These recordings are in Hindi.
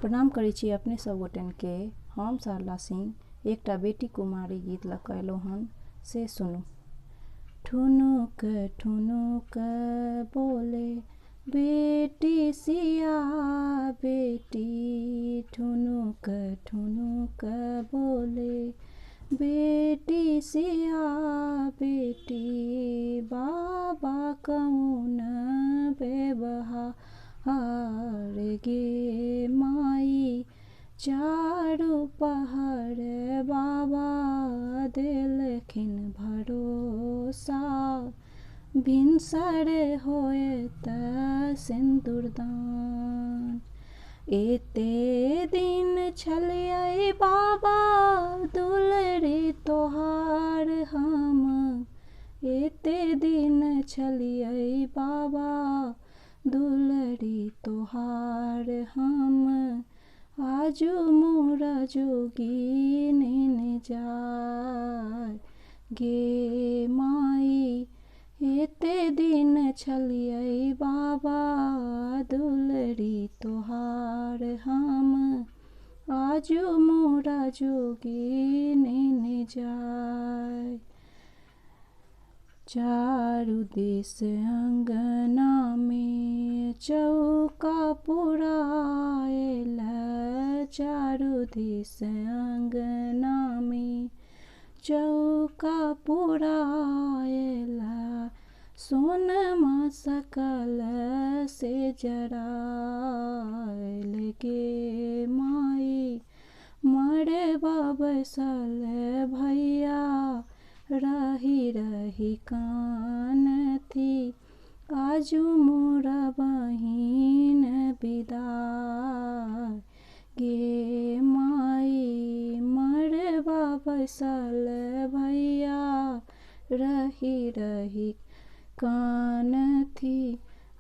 प्रणाम करै छी अपने सब गोटेन के। हम सरला सिंह एकटा बेटी कुमारी गीत लऽ कऽ अयलहुँ हन, से सुनू। ठुनुक ठुनुक बोले बेटी सिया बेटी, ठुनुक ठुनुक बोले बेटी सिया बेटी, बाबा कौन व्यवहार गे माई, चारू पहर बाबा देलखिन भरोसा, भिनसर होए त सिंदूरदान। एते दिन छलियै बाबा दुलरी तोहार हम, एते दिन छलियै बाबा दुलरी तोहार हम, आजू मोरा जोगी ने जाय गे माई, एते दिन छलियै बाबा दुलरी तोहार हम, आजू मोरा जोगी ने जाय। चारू दिस अंगना में चौका पुराएल, चारू दिस अंगना में चौका पुराएल, सोनमा सकल से जराएल गे माई, मड़बा बैसल भैया रही रही कानथी, आजू मोरा बहिन विदाई गे माई, मड़बा बैसल भैया रही रही कानथी,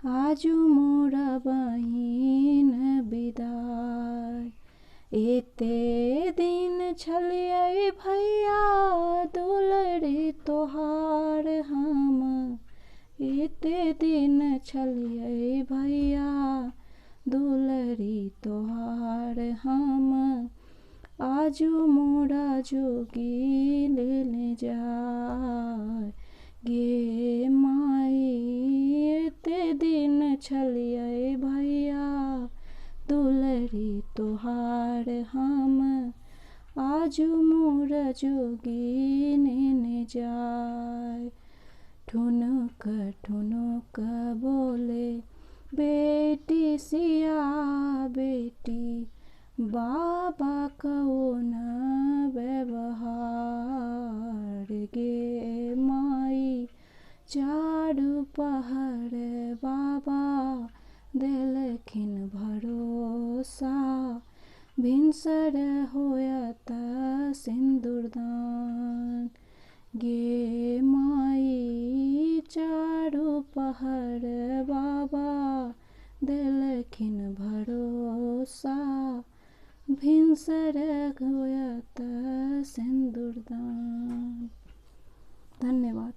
आजू मोरा बहिन विदाई। एते दिन छलियै भैया दुलरी तोहार हम, एते दिन छलियै भैया दुलरी तोहार हम, आजू मोरा जोगी ले जाय गे माई, एते दिन छलियै भैया दुलरी तोहार हम, आजू मोरा जोगी ने जाय। ठुनुक ठुनुक बोले बेटी सिया बेटी, बाबा कौन व्यवहार गे माई, चारू पहर बाबा देलखिन भरोसा, भिनसर होयत सिंदूरदान गे माई, चारू पहर बाबा देलखिन भरोसा, भिनसर होयत सिंदूरदान। धन्यवाद।